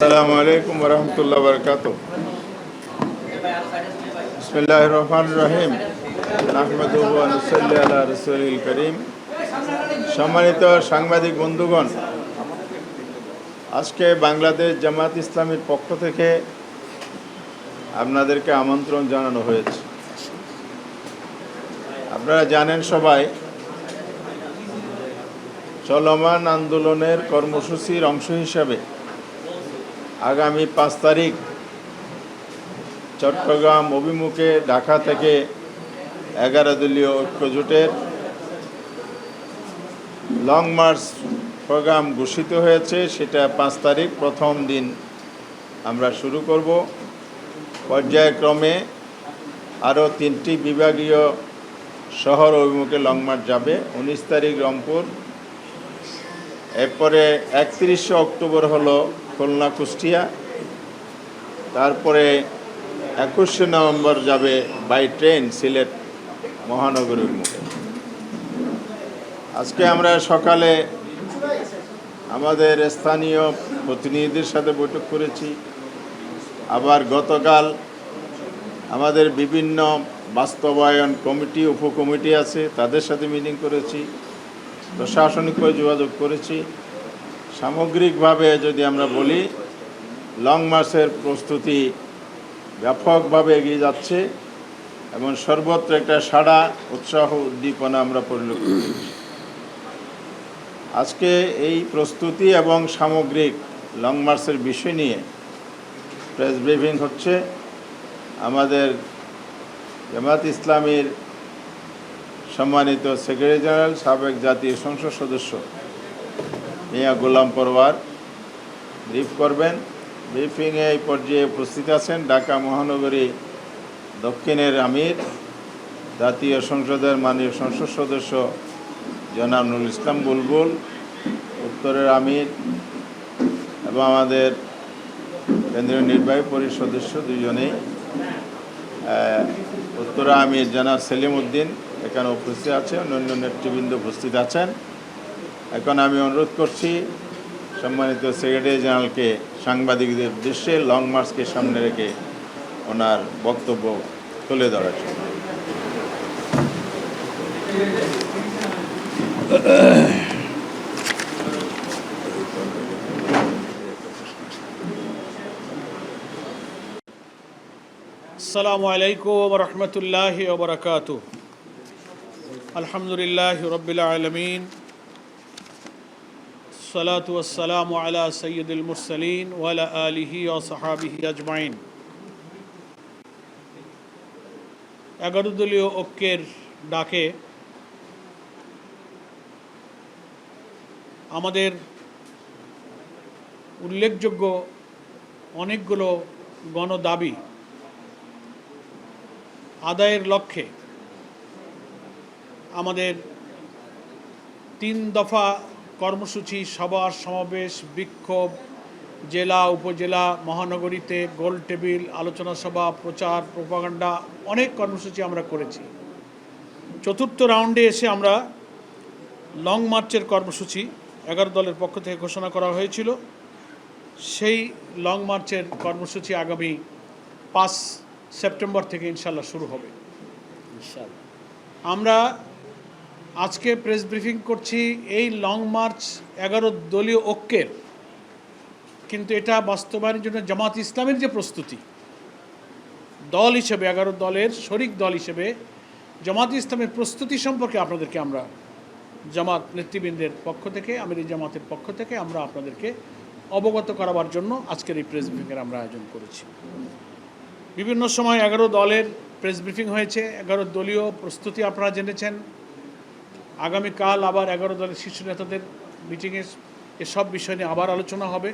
আসসালামু আলাইকুম ওরহমতুল্লাহ বরকাতুহ। বিসমিল্লাহির রহমানির রহিম। নাহমাদুহু ওয়া নুসাল্লি আলা রাসূলিল কারীম। সম্মানিত সাংবাদিক বন্ধুগণ, আজকে বাংলাদেশ জামাত ইসলামীর পক্ষ থেকে আপনাদেরকে আমন্ত্রণ জানানো হয়েছে। আপনারা জানেন সবাই, চলমান আন্দোলনের কর্মসূচির অংশ হিসাবে আগামী 5 তারিখ চট্টগ্রাম অভিমুখে ঢাকা থেকে 11 দলীয় ঐক্যজোটের লং মার্চ প্রোগ্রাম ঘোষিত হয়েছে। সেটা 5 তারিখ প্রথম দিন আমরা শুরু করব। পর্যায়ক্রমে আরও 3টি বিভাগীয় শহর অভিমুখে লং মার্চ যাবে। 19 তারিখ রংপুর, এরপরে 31শে অক্টোবর হলো খুলনা কুষ্টিয়া, তারপরে 21শে নভেম্বর যাবে বাই ট্রেন সিলেট মহানগর অভিমুখে। আজকে আমরা সকালে আমাদের স্থানীয় প্রতিনিধিদের সাথে বৈঠক করেছি। আবার গতকাল আমাদের বিভিন্ন বাস্তবায়ন কমিটি উপকমিটি আছে, তাদের সাথে মিটিং করেছি, প্রশাসনিকভাবে যোগাযোগ করেছি। সামগ্রিকভাবে যদি আমরা বলি, লং মার্চের প্রস্তুতি ব্যাপকভাবে এগিয়ে যাচ্ছে এবং সর্বত্র একটা সাড়া, উৎসাহ, উদ্দীপনা আমরা পরিলক্ষিত করছি। আজকে এই প্রস্তুতি এবং সামগ্রিক লং মার্চের বিষয় নিয়ে প্রেস ব্রিফিং হচ্ছে। আমাদের জামাত ইসলামীর সম্মানিত সেক্রেটারি জেনারেল, সাবেক জাতীয় সংসদ সদস্য মিয়া গোলাম পরওয়ার ব্রিফ করবেন। ব্রিফিংয়ে এই পর্যায়ে উপস্থিত আছেন ঢাকা মহানগরী দক্ষিণের আমির, জাতীয় সংসদের মাননীয় সংসদ সদস্য জনাব নুরুল ইসলাম বুলবুল, উত্তরের আমির এবং আমাদের কেন্দ্রীয় নির্বাহী পরিষদ সদস্য দুজনেই, উত্তরা আমির জনাব সেলিম উদ্দিন এখানে উপস্থিত আছে, অন্যান্য নেতৃবৃন্দ উপস্থিত আছেন। এখন আমি অনুরোধ করছি সম্মানিত সেক্রেটারি জেনারেলকে সাংবাদিকদের উদ্দেশ্যে লং মার্চকে সামনে রেখে ওনার বক্তব্য তুলে ধরার জন্য। আসসালামু আলাইকুম ওয়া রাহমাতুল্লাহি ওয়া বারাকাতুহু। আলহামদুলিল্লাহি রাব্বিল আলামিন, সালাতু ওয়াসসালামু আলা সাইয়্যিদিল মুরসালিন ওয়া আলা আলিহি ওয়া সাহবিহি আজমাইন। 11 দলীয় ঐক্যের ডাকে আমাদের উল্লেখযোগ্য অনেকগুলো গণদাবি আদায়ের লক্ষ্যে আমাদের 3 দফা কর্মসূচি, সভা সমাবেশ, বিক্ষোভ, জেলা উপজেলা মহানগরীতে গোল টেবিল, আলোচনা সভা, প্রচার প্রোপাগান্ডা, অনেক কর্মসূচি আমরা করেছি। 4র্থ রাউন্ডে এসে আমরা লং মার্চের কর্মসূচি 11 দলের পক্ষ থেকে ঘোষণা করা হয়েছিল। সেই লং মার্চের কর্মসূচি আগামী 5 সেপ্টেম্বর থেকে ইনশাল্লাহ শুরু হবে। আমরা আজকে প্রেস ব্রিফিং করছি এই লং মার্চ 11 দলীয় ঐক্যের, কিন্তু এটা বাস্তবায়নের জন্য জামাত ইসলামের যে প্রস্তুতি, দল হিসেবে 11 দলের শরিক দল হিসেবে জামাত ইসলামের প্রস্তুতি সম্পর্কে আপনাদেরকে আমরা জামাত নেতৃবৃন্দের পক্ষ থেকে, আমির জামাতের পক্ষ থেকে আমরা আপনাদেরকে অবগত করাবার জন্য আজকের এই প্রেস ব্রিফিংয়ের আমরা আয়োজন করেছি। বিভিন্ন সময় 11 দলের প্রেস ব্রিফিং হয়েছে, 11 দলীয় প্রস্তুতি আপনারা জেনেছেন। আগামীকাল আবার 11 দলের শীর্ষ নেতাদের মিটিংয়ে এসব বিষয় নিয়ে আবার আলোচনা হবে।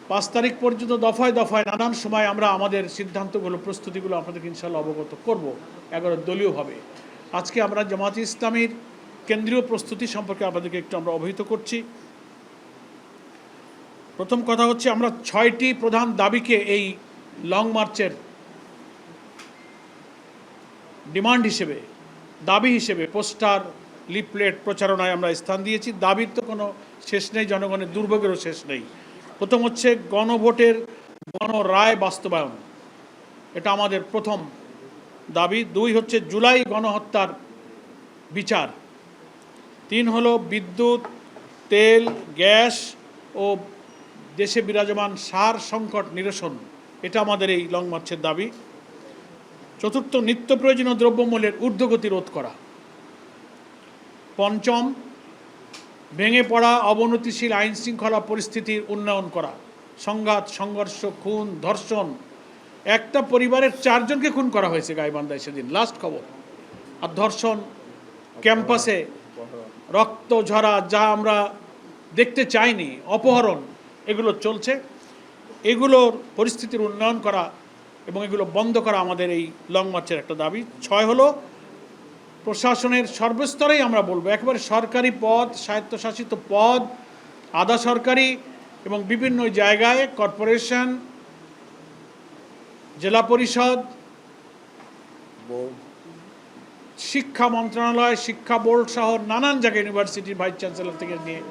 5 তারিখ পর্যন্ত দফায় দফায় নানান সময় আমরা আমাদের সিদ্ধান্তগুলো, প্রস্তুতিগুলো আপনাদেরকে ইনশাআল্লাহ অবগত করব 11 দলীয়ভাবে। আজকে আমরা জামাত ইসলামীর কেন্দ্রীয় প্রস্তুতি সম্পর্কে আপনাদেরকে একটু আমরা অবহিত করছি। প্রথম কথা হচ্ছে, আমরা 6টি প্রধান দাবিকে এই লং মার্চের ডিমান্ড হিসেবে, দাবি হিসেবে পোস্টার, লিফলেট, প্রচারণায় আমরা স্থান দিয়েছি। দাবির তো কোনো শেষ নেই, জনগণের দুর্ভোগেরও শেষ নেই। প্রথম হচ্ছে গণভোটের গণরায় বাস্তবায়ন, এটা আমাদের প্রথম দাবি। 2 হচ্ছে জুলাই গণহত্যার বিচার। 3 হলো বিদ্যুৎ, তেল, গ্যাস ও দেশে বিরাজমান সার সংকট নিরসন, এটা আমাদের এই লং মার্চের দাবি। 4, নিত্য প্রয়োজনীয় দ্রব্যমূল্যের ঊর্ধ্বগতি রোধ করা। 5, ভেঙে পড়া অবনতিশীল আইন শৃঙ্খলা পরিস্থিতির উন্নয়ন করা। সংঘাত, সংঘর্ষ, খুন, ধর্ষণ, একটা পরিবারের 4 জনকে খুন করা হয়েছে গাইবান্ধায় সেদিন, লাস্ট খবর। আর ধর্ষণ, ক্যাম্পাসে রক্ত ঝরা, যা আমরা দেখতে চাইনি, অপহরণ, এগুলো চলছে। এগুলোর পরিস্থিতির উন্নয়ন করা এবং এগুলো বন্ধ করা আমাদের এই লং মার্চের একটা দাবি। 6 হলো প্রশাসনের সর্বস্তরেই আমরা বলবো, একেবারে সরকারি পদ, স্বায়ত্তশাসিত পদ, আধা সরকারি এবং বিভিন্ন জায়গায় কর্পোরেশন, জেলা পরিষদ, শিক্ষা মন্ত্রণালয়, শিক্ষা বোর্ড সহ নানান জায়গায়, ইউনিভার্সিটির ভাইস চ্যান্সেলর থেকে নিয়ে,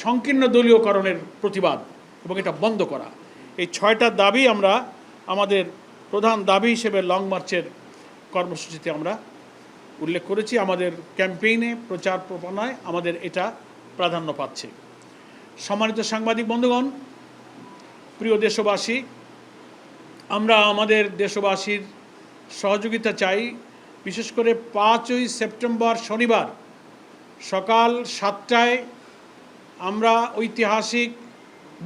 সংকীর্ণ দলীয়করণের প্রতিবাদ এবং এটা বন্ধ করা। এই 6টা দাবি আমরা আমাদের প্রধান দাবি হিসেবে লং মার্চের কর্মসূচিতে আমরা উল্লেখ করেছি। আমাদের ক্যাম্পেইনে, প্রচার প্রচারণায় আমাদের এটা প্রাধান্য পাচ্ছে। সম্মানিত সাংবাদিক বন্ধুগণ, প্রিয় দেশবাসী, আমরা আমাদের দেশবাসীর সহযোগিতা চাই। বিশেষ করে 5ই সেপ্টেম্বর শনিবার সকাল 7টায় আমরা ঐতিহাসিক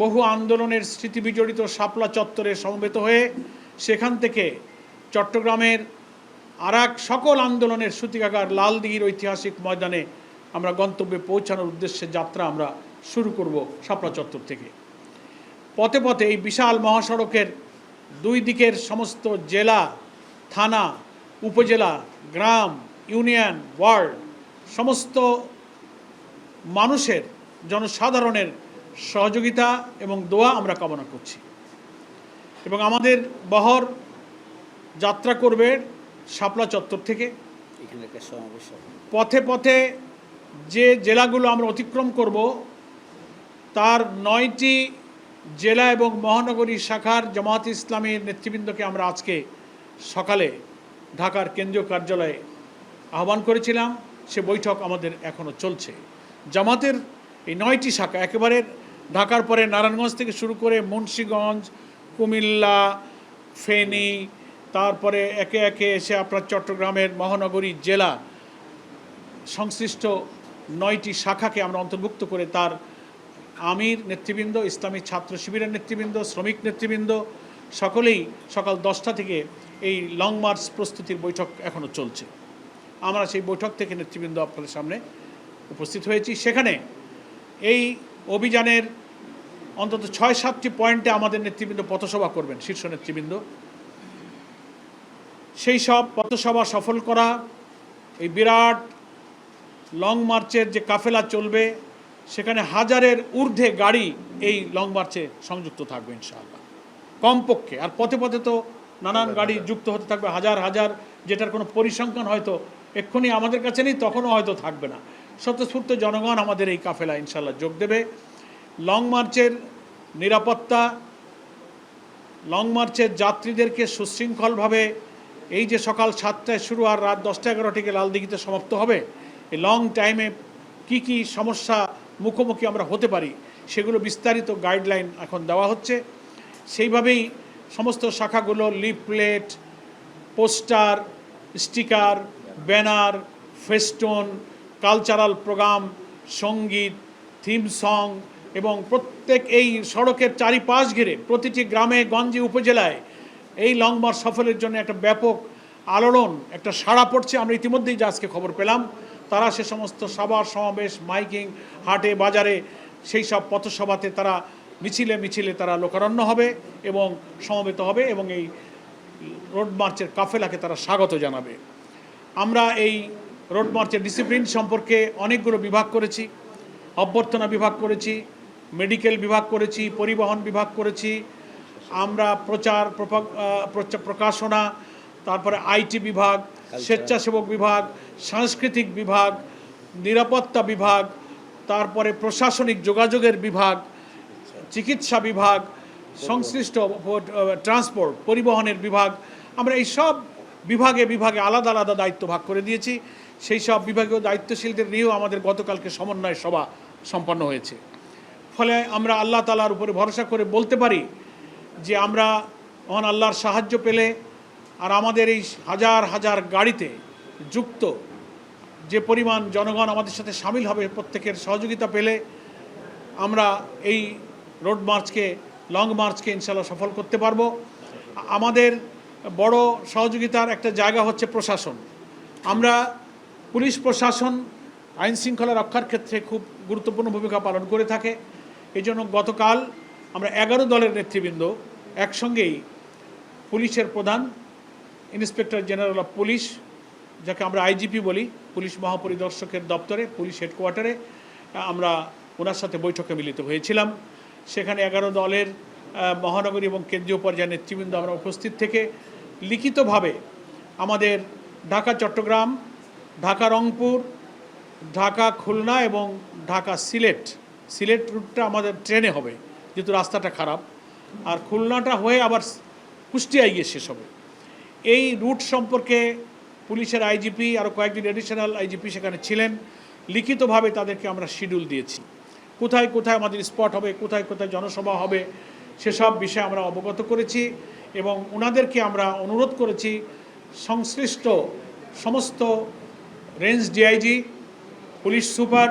বহু আন্দোলনের স্মৃতি বিজড়িত শাপলা চত্বরে সমবেত হয়ে সেখান থেকে চট্টগ্রামের আরেক সকল আন্দোলনের সূতিকাগার লালদিঘির ঐতিহাসিক ময়দানে আমরা গন্তব্যে পৌঁছানোর উদ্দেশ্যে যাত্রা আমরা শুরু করব শাপলা চত্বর থেকে। পথে পথে এই বিশাল মহাসড়কের 2 দিকের সমস্ত জেলা, থানা, উপজেলা, গ্রাম, ইউনিয়ন, ওয়ার্ড, সমস্ত মানুষের, জনসাধারণের সহযোগিতা এবং দোয়া আমরা কামনা করছি। এবং আমাদের বহর যাত্রা করবে শাপলা চত্বর থেকে। পথে পথে যে জেলাগুলো আমরা অতিক্রম করব তার 9টি জেলা এবং মহানগরী শাখার জামাত ইসলামীর নেতৃবৃন্দকে আমরা আজকে সকালে ঢাকার কেন্দ্রীয় কার্যালয়ে আহ্বান করেছিলাম। সে বৈঠক আমাদের এখনও চলছে। জামাতের এই 9টি শাখা, একেবারে ঢাকার পরে নারায়ণগঞ্জ থেকে শুরু করে মুন্সিগঞ্জ, কুমিল্লা, ফেনী, তারপরে একে একে এসে আপনার চট্টগ্রামের মহানগরী জেলা, সংশ্লিষ্ট 9টি শাখাকে আমরা অন্তর্ভুক্ত করে তার আমির নেতৃবৃন্দ, ইসলামী ছাত্র শিবিরের নেতৃবৃন্দ, শ্রমিক নেতৃবৃন্দ সকলেই সকাল 10টা থেকে এই লং মার্চ প্রস্তুতির বৈঠক এখনও চলছে। আমরা সেই বৈঠক থেকে নেতৃবৃন্দ আপনাদের সামনে উপস্থিত হয়েছি। সেখানে এই অভিযানের অন্তত 6-7টি পয়েন্টে আমাদের নেতৃবৃন্দ পথসভা করবেন, শীর্ষ নেতৃবৃন্দ। সেই সব পথসভা সফল করা, এই বিরাট লং মার্চের যে কাফেলা চলবে সেখানে 1000-এর ঊর্ধ্বে গাড়ি এই লং মার্চে সংযুক্ত থাকবে ইনশাআল্লাহ, কমপক্ষে। আর পথে পথে তো নানান গাড়ি যুক্ত হতে থাকবে, হাজার হাজার, যেটার কোনো পরিসংখ্যান হয়তো এক্ষুনি আমাদের কাছে নেই, তখনও হয়তো থাকবে না। স্বতঃস্ফূর্ত জনগণ আমাদের এই কাফেলা ইনশাআল্লাহ যোগ দেবে। লং মার্চের নিরাপত্তা, লং মার্চের যাত্রীদেরকে সুশৃঙ্খলভাবে, এই যে সকাল 7টায় শুরু আর রাত 10টা-11টায় লালদিঘিতে সমাপ্ত হবে, এই লং টাইমে কি কি সমস্যা মুখোমুখি আমরা হতে পারি সেগুলো বিস্তারিত গাইডলাইন এখন দেওয়া হচ্ছে। সেইভাবেই সমস্ত শাখাগুলো leaflet, poster, sticker, banner, festoon, cultural program, সঙ্গীত, থিম সং এবং প্রত্যেক এই সড়কের চারিপাশ ঘিরে প্রতিটি গ্রামে গঞ্জে উপজেলায় এই লং মার্চ সফলের জন্য একটা ব্যাপক আলোড়ন, একটা সাড়া পড়ছে। আমরা ইতিমধ্যেই যা আজকে খবর পেলাম, তারা সে সমস্ত সভা সমাবেশ, মাইকিং, হাটে বাজারে, সেই সব পথসভাতে তারা মিছিলে মিছিলে তারা লোকারণ্য হবে এবং সমবেত হবে এবং এই রোড মার্চের কাফেলাকে তারা স্বাগত জানাবে। আমরা এই রোড মার্চের ডিসিপ্লিন সম্পর্কে অনেকগুলো বিভাগ করেছি, অভ্যর্থনা বিভাগ করেছি, মেডিকেল বিভাগ করেছি, পরিবহন বিভাগ করেছি, আমরা প্রকাশনা, তারপরে আইটি বিভাগ, স্বেচ্ছাসেবক বিভাগ, সাংস্কৃতিক বিভাগ, নিরাপত্তা বিভাগ, তারপরে প্রশাসনিক যোগাযোগের বিভাগ, চিকিৎসা বিভাগ, সংশ্লিষ্ট ট্রান্সপোর্ট পরিবহনের বিভাগ, আমরা এই সব বিভাগে বিভাগে আলাদা আলাদা দায়িত্ব ভাগ করে দিয়েছি। সেই সব বিভাগীয় দায়িত্বশীলদের নিয়েও আমাদের গতকালকে সমন্বয় সভা সম্পন্ন হয়েছে। ফলে আমরা আল্লাহ তাআলার উপরে ভরসা করে বলতে পারি যে আমরা মহান আল্লাহর সাহায্য পেলে আর আমাদের এই হাজার হাজার গাড়িতে যুক্ত যে পরিমাণ জনগণ আমাদের সাথে সামিল হবে, প্রত্যেকের সহযোগিতা পেলে আমরা এই রোড মার্চকে, লং মার্চকে ইনশাআল্লাহ সফল করতে পারবো। আমাদের বড় সহযোগিতার একটা জায়গা হচ্ছে প্রশাসন। আমরা পুলিশ প্রশাসন আইন শৃঙ্খলা রক্ষার ক্ষেত্রে খুব গুরুত্বপূর্ণ ভূমিকা পালন করে থাকে। এই জন্য গতকাল আমরা 11 দলের নেতৃবৃন্দ একসঙ্গেই পুলিশের প্রধান, ইন্সপেক্টর জেনারেল অফ পুলিশ, যাকে আমরা আইজিপি বলি, পুলিশ মহাপরিদর্শকের দপ্তরে, পুলিশ হেডকোয়ার্টারে আমরা ওনার সাথে বৈঠকে মিলিত হয়েছিলাম। সেখানে 11 দলের মহানগরী এবং কেন্দ্রীয় পর্যায়ের নেতৃবৃন্দ আমরা উপস্থিত থেকে লিখিতভাবে আমাদের ঢাকা চট্টগ্রাম, ঢাকা রংপুর, ঢাকা খুলনা এবং ঢাকা সিলেট রুটটা আমাদের ট্রেনে হবে যেহেতু রাস্তাটা খারাপ, আর খুলনাটা হয়ে আবার কুষ্টিয়ায় গিয়ে শেষ হবে। এই রুট সম্পর্কে পুলিশের আইজিপি আরও কয়েকদিন অ্যাডিশনাল আইজিপি সেখানে ছিলেন। লিখিতভাবে তাদেরকে আমরা শিডিউল দিয়েছি, কোথায় কোথায় আমাদের স্পট হবে, কোথায় কোথায় জনসভা হবে, সেসব বিষয়ে আমরা অবগত করেছি এবং ওনাদেরকে আমরা অনুরোধ করেছি সংশ্লিষ্ট সমস্ত রেঞ্জ ডিআইজি, পুলিশ সুপার,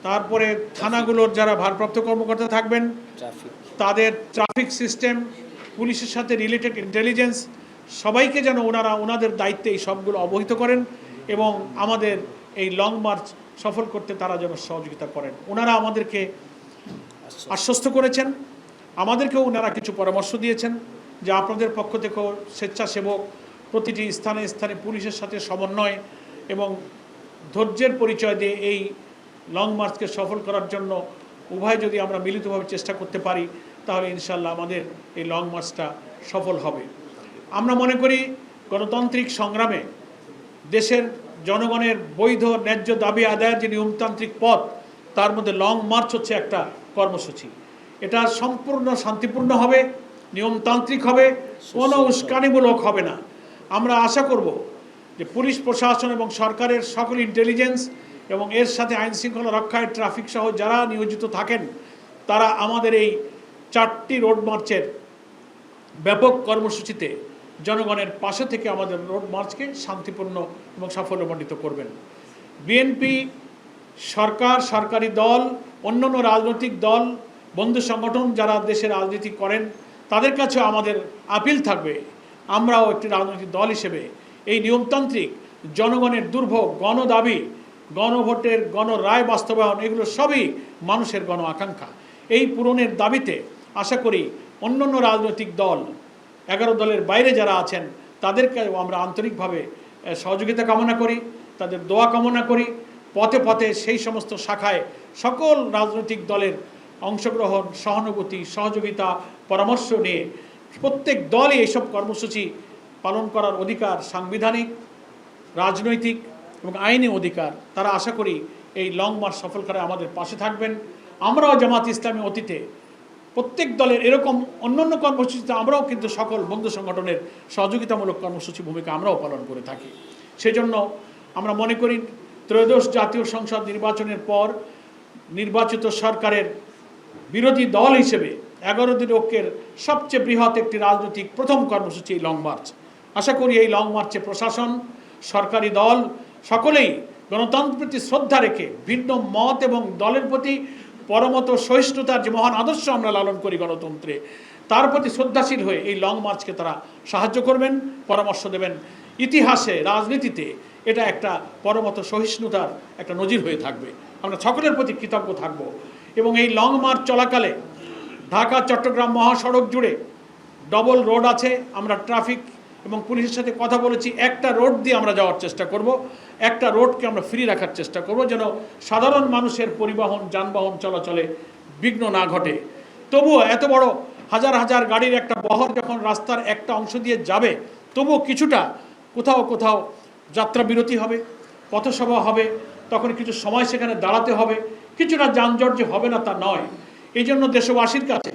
তারপরে থানাগুলোর যারা ভারপ্রাপ্ত কর্মকর্তা থাকবেন, তাদের ট্রাফিক সিস্টেম, পুলিশের সাথে রিলেটেড ইন্টেলিজেন্স, সবাইকে যেন ওনাদের দায়িত্বে এই সবগুলো অবহিত করেন এবং আমাদের এই লং মার্চ সফল করতে তারা যেন সহযোগিতা করেন। ওনারা আমাদেরকে আশ্বস্ত করেছেন, আমাদেরকেও ওনারা কিছু পরামর্শ দিয়েছেন যে আপনাদের পক্ষ থেকেও স্বেচ্ছাসেবক প্রতিটি স্থানে স্থানে পুলিশের সাথে সমন্বয় এবং ধৈর্যের পরিচয় দিয়ে এই লং মার্চকে সফল করার জন্য উভয় যদি আমরা মিলিতভাবে চেষ্টা করতে পারি তাহলে ইনশাআল্লাহ আমাদের এই লং মার্চটা সফল হবে। আমরা মনে করি গণতান্ত্রিক সংগ্রামে দেশের জনগণের বৈধ ন্যায্য দাবি আদায়ের যে নিয়মতান্ত্রিক পথ, তার মধ্যে লং মার্চ হচ্ছে একটা কর্মসূচি। এটা সম্পূর্ণ শান্তিপূর্ণ হবে, নিয়মতান্ত্রিক হবে, কোনো উস্কানিমূলক হবে না। আমরা আশা করব যে পুলিশ প্রশাসন এবং সরকারের সকল ইন্টেলিজেন্স এবং এর সাথে আইন শৃঙ্খলা রক্ষায় ট্রাফিক সহ যারা নিয়োজিত থাকেন তারা আমাদের এই 4টি রোড মার্চের ব্যাপক কর্মসূচিতে জনগণের পাশে থেকে আমাদের রোড মার্চকে শান্তিপূর্ণ এবং সাফল্যমণ্ডিত করবেন। বিএনপি, সরকার, সরকারি দল, অন্যান্য রাজনৈতিক দল, বন্ধু সংগঠন যারা দেশে রাজনীতি করেন তাদের কাছেও আমাদের আপিল থাকবে, আমরাও একটি রাজনৈতিক দল হিসেবে এই নিয়মতান্ত্রিক জনগণের দুর্ভোগ, গণদাবি, গণভোটের গণরায় বাস্তবায়ন, এগুলো সবই মানুষের গণ আকাঙ্ক্ষা। এই পূরণের দাবিতে আশা করি অন্যান্য রাজনৈতিক দল, 11 দলের বাইরে যারা আছেন তাদেরকেও আমরা আন্তরিকভাবে সহযোগিতা কামনা করি, তাদের দোয়া কামনা করি। পথে পথে সেই সমস্ত শাখায় সকল রাজনৈতিক দলের অংশগ্রহণ, সহানুভূতি, সহযোগিতা, পরামর্শ নিয়ে প্রত্যেক দলই এইসব কর্মসূচি পালন করার অধিকার সাংবিধানিক, রাজনৈতিক এবং আইনি অধিকার। তারা আশা করি এই লং মার্চ সফল করে আমাদের পাশে থাকবেন। আমরাও জামাত ইসলামী অতীতে প্রত্যেক দলের এরকম অন্যান্য কর্মসূচিতে আমরাও কিন্তু সকল বন্ধু সংগঠনের সহযোগিতামূলক কর্মসূচি ভূমিকা আমরাও পালন করে থাকি। সেজন্য আমরা মনে করি ত্রয়োদশ জাতীয় সংসদ নির্বাচনের পর নির্বাচিত সরকারের বিরোধী দল হিসেবে 11 দিন ঐক্যের সবচেয়ে বৃহৎ একটি রাজনৈতিক প্রথম কর্মসূচি এই লং মার্চ। আশা করি এই লং মার্চে প্রশাসন, সরকারি দল সকলেই গণতন্ত্রের প্রতি শ্রদ্ধা রেখে ভিন্ন মত এবং দলের প্রতি পরমত সহিষ্ণুতার যে মহান আদর্শ আমরা লালন করি গণতন্ত্রে, তার প্রতি শ্রদ্ধাশীল হয়ে এই লং মার্চকে তারা সাহায্য করবেন, পরামর্শ দেবেন। ইতিহাসে, রাজনীতিতে এটা একটা পরমত সহিষ্ণুতার একটা নজির হয়ে থাকবে। আমরা সকলের প্রতি কৃতজ্ঞ থাকব এবং এই লং মার্চ চলাকালে ঢাকা চট্টগ্রাম মহাসড়ক জুড়ে ডবল রোড আছে। আমরা ট্রাফিক এবং পুলিশের সাথে কথা বলেছি, একটা রোড দিয়ে আমরা যাওয়ার চেষ্টা করব, একটা রোডকে আমরা ফ্রি রাখার চেষ্টা করব যেন সাধারণ মানুষের পরিবহন, যানবাহন চলাচলে বিঘ্ন না ঘটে। তবুও এত বড় হাজার হাজার গাড়ির একটা বহর যখন রাস্তার একটা অংশ দিয়ে যাবে, তবুও কিছুটা কোথাও কোথাও যাত্রা বিরতি হবে, পথসভা হবে, তখন কিছু সময় সেখানে দাঁড়াতে হবে। কিছুটা যানজট যে হবে না তা নয়, এই জন্য দেশবাসীর কাছে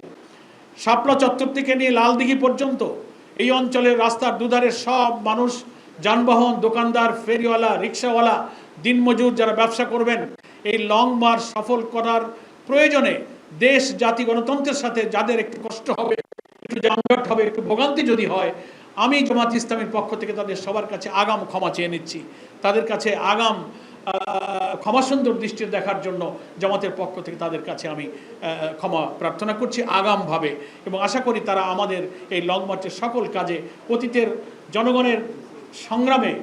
শাপলা চত্বর থেকে নিয়ে লালদিঘি পর্যন্ত এই অঞ্চলের রাস্তার দুধারের সব মানুষ, যানবাহন, দোকানদার, ফেরিওয়ালা, রিক্সাওয়ালা, দিনমজুর যারা ব্যবসা করবেন, এই লং মার্চ সফল করার প্রয়োজনে দেশ, জাতি, গণতন্ত্রের সাথে যাদের একটু কষ্ট হবে, একটু যানজট হবে, একটু ভোগান্তি যদি হয়, আমি জামাত ইসলামীর পক্ষ থেকে তাদের সবার কাছে আগাম ক্ষমা চেয়ে নিচ্ছি। তাদের কাছে আগাম ক্ষমাসুন্দর দৃষ্টিতে দেখার জন্য জামাতের পক্ষ থেকে তাদের কাছে আমি ক্ষমা প্রার্থনা করছি আগামভাবে, এবং আশা করি তারা আমাদের এই লং মার্চের সকল কাজে, অতীতের জনগণের সংগ্রামে,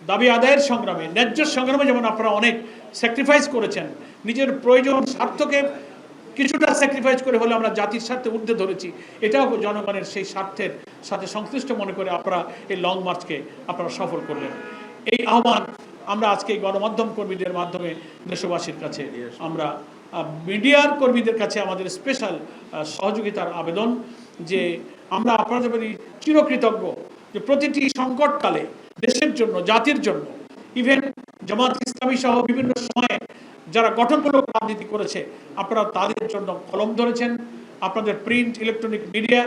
দাবি আদায়ের সংগ্রামে, ন্যায্য সংগ্রামে যেমন আপনারা অনেক স্যাক্রিফাইস করেছেন, নিজের প্রয়োজন স্বার্থকে কিছুটা স্যাক্রিফাইস করে হলে আমরা জাতির স্বার্থে ঊর্ধ্বে ধরেছি, এটাও জনগণের সেই স্বার্থের সাথে সংশ্লিষ্ট মনে করে আপনারা এই লং মার্চকে আপনারা সফল করলেন। এই আহ্বান আমরা আজকে গণমাধ্যম কর্মীদের মাধ্যমে দেশবাসীর কাছে, আমরা মিডিয়ার কর্মীদের কাছে আমাদের স্পেশাল সহযোগিতার আবেদন যে আমরা আপনাদের প্রতি চিরকৃতজ্ঞ যে প্রতিটি সংকটকালে দেশের জন্য, জাতির জন্য, ইভেন জামাত ইসলামী সহ বিভিন্ন সময়ে যারা গঠনমূলক রাজনীতি করেছে, আপনারা তাদের জন্য কলম ধরেছেন। আপনাদের প্রিন্ট, ইলেকট্রনিক মিডিয়া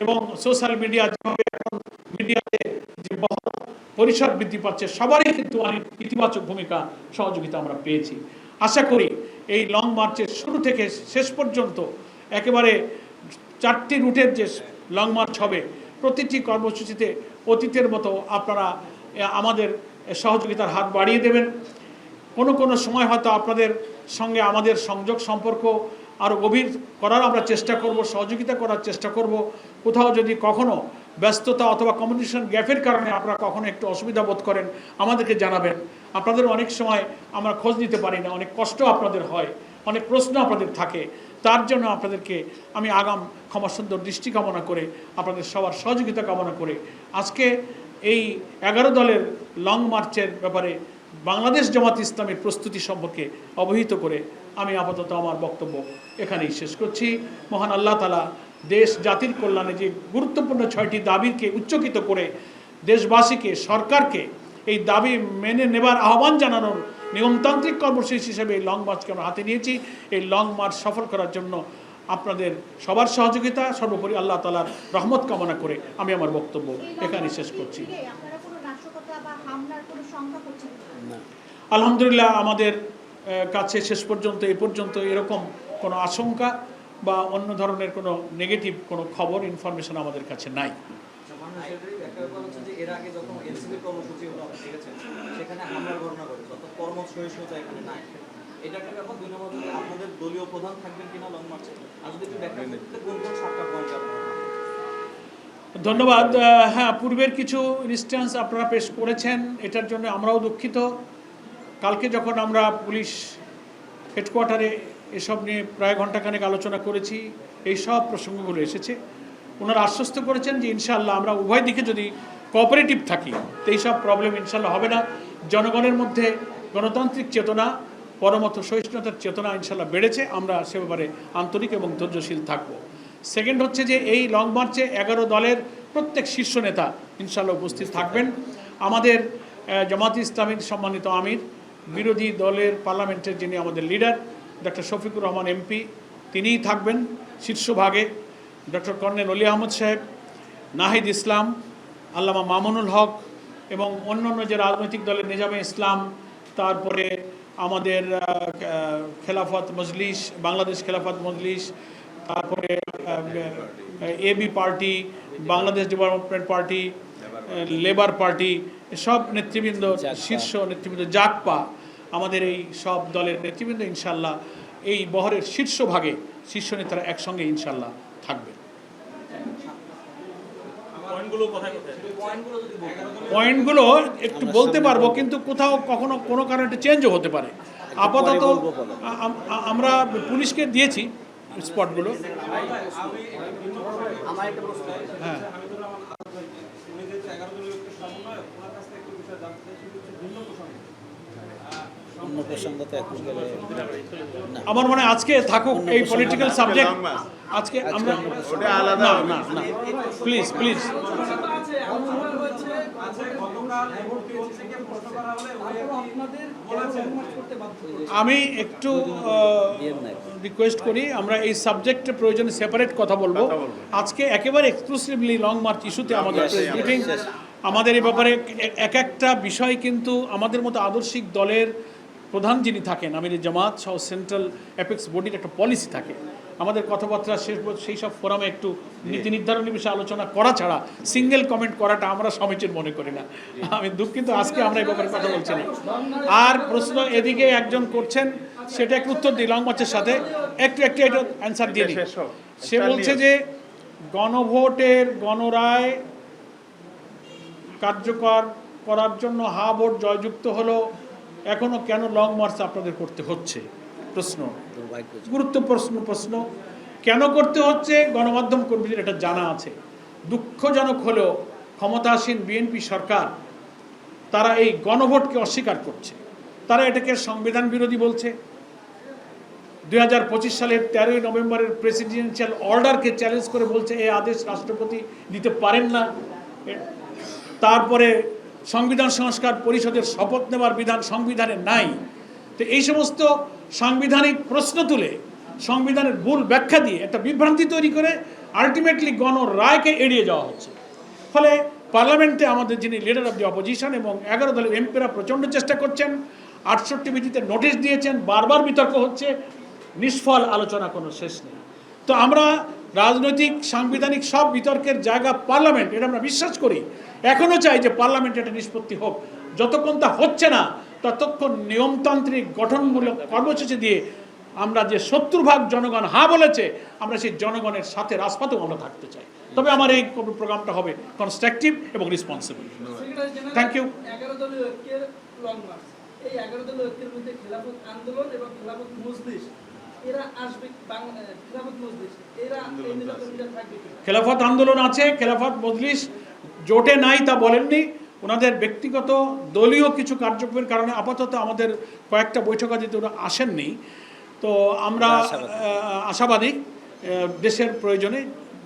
এবং সোশ্যাল মিডিয়া, যেভাবে এখন মিডিয়াতে যে পরিসর বৃদ্ধি পাচ্ছে, সবারই কিন্তু অনেক ইতিবাচক ভূমিকা, সহযোগিতা আমরা পেয়েছি। আশা করি এই লং মার্চের শুরু থেকে শেষ পর্যন্ত একেবারে 4টি রুটের যে লং মার্চ হবে, প্রতিটি কর্মসূচিতে অতীতের মতো আপনারা আমাদের সহযোগিতার হাত বাড়িয়ে দেবেন। কোনো সময় হয়তো আপনাদের সঙ্গে আমাদের সংযোগ সম্পর্ক আরও গভীর করার আমরা চেষ্টা করব, সহযোগিতা করার চেষ্টা করব। কোথাও যদি কখনো ব্যস্ততা অথবা কমিউনিকেশন গ্যাপের কারণে আপনারা কখনো একটু অসুবিধা বোধ করেন, আমাদেরকে জানাবেন। আপনাদের অনেক সময় আমরা খোঁজ নিতে পারি না, অনেক কষ্ট আপনাদের হয়, অনেক প্রশ্ন আপনাদের থাকে। তার জন্য আপনাদেরকে আমি আগাম ক্ষমাসুন্দর দৃষ্টি কামনা করে, আপনাদের সবার সহযোগিতা কামনা করে আজকে এই 11 দলের লং মার্চের ব্যাপারে বাংলাদেশ জামাত ইসলামের প্রস্তুতি সম্পর্কে অবহিত করে আমি আপাতত আমার বক্তব্য এখানেই শেষ করছি। মহান আল্লাহ তাআলা দেশ জাতির কল্যাণে যে গুরুত্বপূর্ণ 6টি দাবিকে উচ্চকিত করে দেশবাসীকে, সরকারকে এই দাবি মেনে নেবার আহ্বান জানানোর নিয়মতান্ত্রিক কর্মসূচি হিসেবে এই লং মার্চকে আমরা হাতে নিয়েছি। এই লং মার্চ সফল করার জন্য আপনাদের সবার সহযোগিতা, সর্বোপরি আল্লাহ তাআলার রহমত কামনা করে আমি আমার বক্তব্য এখানেই শেষ করছি। আলহামদুলিল্লাহ, আমাদের কাছে শেষ পর্যন্ত এই পর্যন্ত এরকম কোনো আশঙ্কা বা অন্য ধরনের কোনো নেগেটিভ কোনো খবর, ইনফরমেশন আমাদের কাছে নাই। ধন্যবাদ। হ্যাঁ, পূর্বের কিছু ইনস্ট্যান্স আপনারা পেশ করেছেন, এটার জন্য আমরাও দুঃখিত। কালকে যখন আমরা পুলিশ হেডকোয়ার্টারে এসব নিয়ে প্রায় ঘণ্টাখানেক আলোচনা করেছি, এই সব প্রসঙ্গগুলো এসেছে। ওনারা আশ্বস্ত করেছেন যে ইনশাআল্লাহ আমরা উভয় দিকে যদি কোঅপারেটিভ থাকি তো এইসব প্রবলেম ইনশাআল্লাহ হবে না। জনগণের মধ্যে গণতান্ত্রিক চেতনা, পরমত সহিষ্ণুতার চেতনা ইনশাআল্লাহ বেড়েছে, আমরা সে ব্যাপারে আন্তরিক এবং ধৈর্যশীল থাকব। সেকেন্ড হচ্ছে যে এই লং মার্চে 11 দলের প্রত্যেক শীর্ষ নেতা ইনশাআল্লাহ উপস্থিত থাকবেন। আমাদের জামাত ইসলামীর সম্মানিত আমির, বিরোধী দলের পার্লামেন্টের যিনি আমাদের leader doctor Shafiqur Rahman MP, তিনিই থাকবেন শীর্ষভাগে। ডক্টর কর্নেল অলি আহমদ সাহেব, নাহিদ ইসলাম, আল্লামা মামুনুল হক এবং অন্যান্য যে রাজনৈতিক দলের নিজামে ইসলাম, তারপরে আমাদের খেলাফত মজলিস, বাংলাদেশ খেলাফত মজলিস, তারপরে AB party, Bangladesh development party, labour party, সব নেতৃবৃন্দ, শীর্ষ নেতৃবৃন্দ, জাকপা, আমাদের এই সব দলের নেতৃবৃন্দ ইনশাল্লাহ এই বহরের শীর্ষভাগে শীর্ষ নেতারা একসঙ্গে ইনশাল্লাহ থাকবে। পয়েন্টগুলো একটু বলতে পারবো, কিন্তু কোথাও কখনো কোনো কারণে চেঞ্জও হতে পারে। আপাতত আমরা পুলিশকে দিয়েছি স্পটগুলো। হ্যাঁ, আমার মনে আজকে থাকুক এই পলিটিক্যাল সাবজেক্ট। আজকে আমরা না, প্লিজ আমি একটু রিকোয়েস্ট করি, আমরা এই সাবজেক্টে প্রয়োজনে সেপারেট কথা বলবো। আজকে একেবারে এক্সক্লুসিভলি লং মার্চ ইস্যুতে আমাদের ব্রিফিং, আমাদের এই ব্যাপারে এক একটা বিষয় কিন্তু আমাদের মতো আদর্শিক দলের প্রধান যিনি থাকেন আমির জামাত সহ সেন্ট্রাল অ্যাপেক্স বডির একটা পলিসি থাকে। আমাদের কথাবার্তা সেই সব ফোরামে একটু নীতি নির্ধারণী বিষয়ে আলোচনা করা ছাড়া সিঙ্গেল কমেন্ট করাটা আমরা সমীচীন মনে করি না। আমি দুঃখিত, আজকে আমরা এই ব্যাপারে কথা বলছি না। আর প্রশ্ন এদিকে একজন করছেন, সেটা একটু উত্তর দিই লং মার্চের সাথে একটু এটা অ্যান্সার দিয়ে দিই। সে বলছে যে গণভোটের গণরায় কার্যকর করার জন্য হা ভোট জয়যুক্ত হলো, এখনো কেন লং মার্চ আপনাদের করতে হচ্ছে? প্রশ্ন, গুরুত্বপূর্ণ প্রশ্ন। কেন করতে হচ্ছে গণমাধ্যম কর্মীদের এটা জানা আছে। দুঃখজনক হলেও ক্ষমতাসীন বিএনপি সরকার তারা এই গণভোটকে অস্বীকার করছে। তারা এটাকে সংবিধান বিরোধী বলছে। 2025 সালের 13ই নভেম্বরের প্রেসিডেন্সিয়াল অর্ডারকে চ্যালেঞ্জ করে বলছে এই আদেশ রাষ্ট্রপতি দিতে পারেন না। তারপরে সংবিধান সংস্কার পরিষদের শপথ নেওয়ার বিধান সংবিধানে নাই। তো এই সমস্ত সাংবিধানিক প্রশ্ন তুলে সংবিধানের ভুল ব্যাখ্যা দিয়ে একটা বিভ্রান্তি তৈরি করে আলটিমেটলি গণরায়কে এড়িয়ে যাওয়া হচ্ছে। ফলে পার্লামেন্টে আমাদের যিনি লিডার অফ দি অপোজিশন এবং 11 দলের এমপিরা প্রচণ্ড চেষ্টা করছেন, 68 ভিত্তিতে নোটিশ দিয়েছেন, বারবার বিতর্ক হচ্ছে, নিষ্ফল আলোচনা কোনো শেষ নেই। তো আমরা রাজনৈতিক সাংবিধানিক সব বিতর্কের জায়গা পার্লামেন্ট, এটা আমরা বিশ্বাস করি। এখনও চাই যে পার্লামেন্টে একটা নিষ্পত্তি হোক। যতক্ষণ তা হচ্ছে না ততক্ষণ নিয়মতান্ত্রিক গঠনমূলক কর্মসূচি দিয়ে আমরা যে 70% জনগণ হ্যাঁ বলেছে, আমরা সেই জনগণের সাথে রাজপথেও আমরা থাকতে চাই। তবে আমার এই প্রোগ্রামটা হবে কনস্ট্রাকটিভ এবং রেসপন্সিবল। Thank you. 11 দলীয় ঐক্যের লং মার্চ, এই 11 দলীয় ঐক্যের মধ্যে খেলাফত আন্দোলন এবং খেলাফত মজলিস এরা আসবে, খেলাফত মজলিস এরা এই নির্বাচনে থাকবে কি? খেলাফত আন্দোলন আছে, খেলাফত মজলিস জোটে নাই তা বলেননি। ওনাদের ব্যক্তিগত দলীয় কিছু কার্যক্রমের কারণে আপাতত আমাদের কয়েকটা বৈঠকাদিতে ওরা আসেননি। তো আমরা আশাবাদী দেশের প্রয়োজনে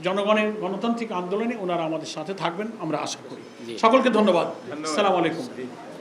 জনগণের গণতান্ত্রিক আন্দোলনে ওনারা আমাদের সাথে থাকবেন, আমরা আশা করি। সকলকে ধন্যবাদ। আসসালামু আলাইকুম।